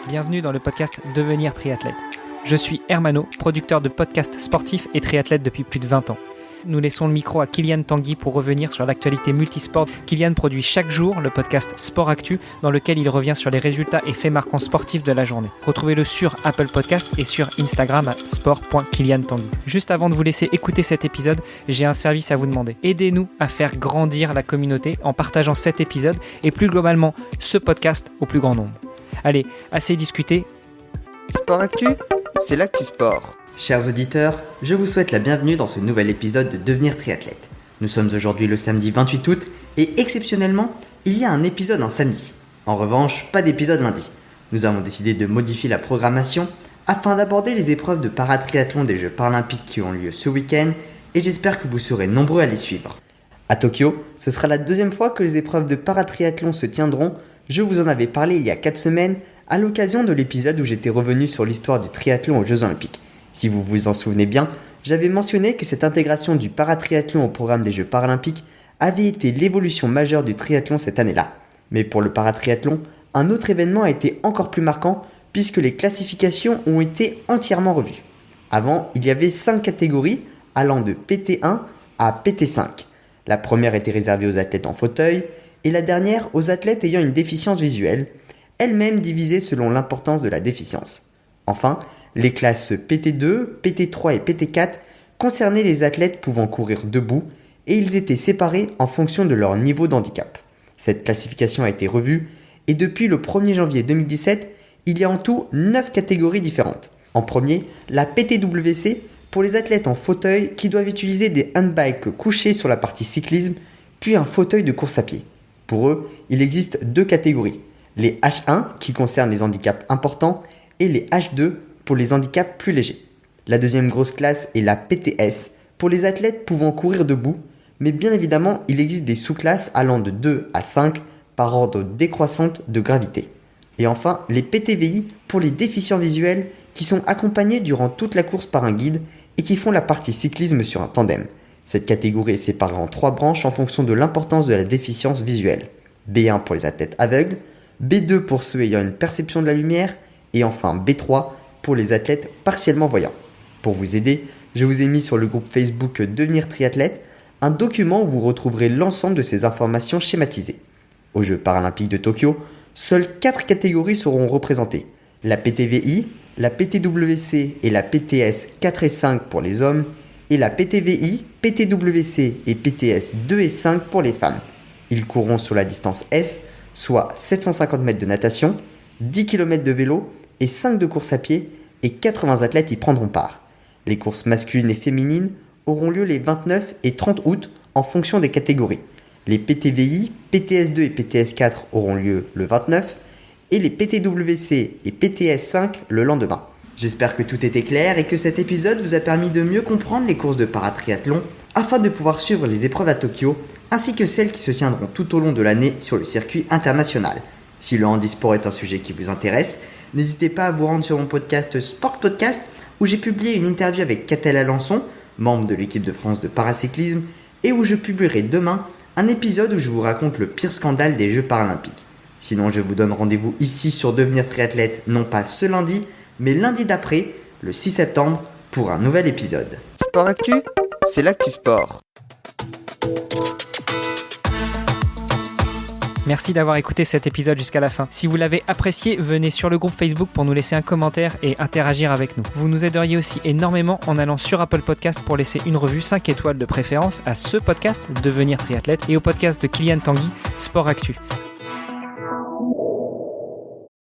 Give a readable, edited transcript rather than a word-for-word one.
Bienvenue dans le podcast Devenir triathlète. Je suis Hermano, producteur de podcasts sportifs et triathlète depuis plus de 20 ans. Nous laissons le micro à Kylian Tanguy pour revenir sur l'actualité multisport. Kylian produit chaque jour le podcast Sport Actu, dans lequel il revient sur les résultats et faits marquants sportifs de la journée. Retrouvez-le sur Apple Podcast et sur Instagram à sport.kyliantanguy. Juste avant de vous laisser écouter cet épisode, j'ai un service à vous demander. Aidez-nous à faire grandir la communauté en partageant cet épisode et plus globalement ce podcast au plus grand nombre. Allez, assez discuté. Sport Actu, c'est l'actu sport. Chers auditeurs, je vous souhaite la bienvenue dans ce nouvel épisode de Devenir triathlète. Nous sommes aujourd'hui le samedi 28 août et exceptionnellement, il y a un épisode un samedi. En revanche, pas d'épisode lundi. Nous avons décidé de modifier la programmation afin d'aborder les épreuves de paratriathlon des Jeux paralympiques qui ont lieu ce week-end et j'espère que vous serez nombreux à les suivre. À Tokyo, ce sera la deuxième fois que les épreuves de paratriathlon se tiendront. Je vous en avais parlé il y a 4 semaines à l'occasion de l'épisode où j'étais revenu sur l'histoire du triathlon aux Jeux Olympiques. Si vous vous en souvenez bien, j'avais mentionné que cette intégration du paratriathlon au programme des Jeux paralympiques avait été l'évolution majeure du triathlon cette année-là. Mais pour le paratriathlon, un autre événement a été encore plus marquant puisque les classifications ont été entièrement revues. Avant, il y avait 5 catégories allant de PT1 à PT5. La première était réservée aux athlètes en fauteuil et la dernière aux athlètes ayant une déficience visuelle, elle-même divisée selon l'importance de la déficience. Enfin, les classes PT2, PT3 et PT4 concernaient les athlètes pouvant courir debout et ils étaient séparés en fonction de leur niveau d'handicap. Cette classification a été revue et depuis le 1er janvier 2017, il y a en tout 9 catégories différentes. En premier, la PTWC pour les athlètes en fauteuil qui doivent utiliser des handbikes couchés sur la partie cyclisme, puis un fauteuil de course à pied. Pour eux, il existe 2 catégories, les H1 qui concernent les handicaps importants et les H2 pour les handicaps plus légers. La deuxième grosse classe est la PTS pour les athlètes pouvant courir debout, mais bien évidemment, il existe des sous-classes allant de 2 à 5 par ordre décroissante de gravité. Et enfin, les PTVI pour les déficients visuels qui sont accompagnés durant toute la course par un guide et qui font la partie cyclisme sur un tandem. Cette catégorie est séparée en 3 branches en fonction de l'importance de la déficience visuelle. B1 pour les athlètes aveugles, B2 pour ceux ayant une perception de la lumière et enfin B3 pour les athlètes partiellement voyants. Pour vous aider, je vous ai mis sur le groupe Facebook Devenir triathlète un document où vous retrouverez l'ensemble de ces informations schématisées. Aux Jeux paralympiques de Tokyo, seules 4 catégories seront représentées. La PTVI, la PTWC et la PTS 4 et 5 pour les hommes et la PTVI, PTWC et PTS 2 et 5 pour les femmes. Ils courront sur la distance S, soit 750 mètres de natation, 10 km de vélo et 5 de course à pied et 80 athlètes y prendront part. Les courses masculines et féminines auront lieu les 29 et 30 août en fonction des catégories. Les PTVI, PTS2 et PTS4 auront lieu le 29 et les PTWC et PTS5 le lendemain. J'espère que tout était clair et que cet épisode vous a permis de mieux comprendre les courses de paratriathlon afin de pouvoir suivre les épreuves à Tokyo ainsi que celles qui se tiendront tout au long de l'année sur le circuit international. Si le handisport est un sujet qui vous intéresse, n'hésitez pas à vous rendre sur mon podcast Sport Podcast où j'ai publié une interview avec Catel Alençon, membre de l'équipe de France de paracyclisme, et où je publierai demain un épisode où je vous raconte le pire scandale des Jeux paralympiques. Sinon, je vous donne rendez-vous ici sur Devenir triathlète, non pas ce lundi, mais lundi d'après, le 6 septembre, pour un nouvel épisode. Sport Actu, c'est l'actu sport. Merci d'avoir écouté cet épisode jusqu'à la fin. Si vous l'avez apprécié, venez sur le groupe Facebook pour nous laisser un commentaire et interagir avec nous. Vous nous aideriez aussi énormément en allant sur Apple Podcast pour laisser une revue 5 étoiles de préférence à ce podcast, Devenir triathlète, et au podcast de Kylian Tanguy, Sport Actu.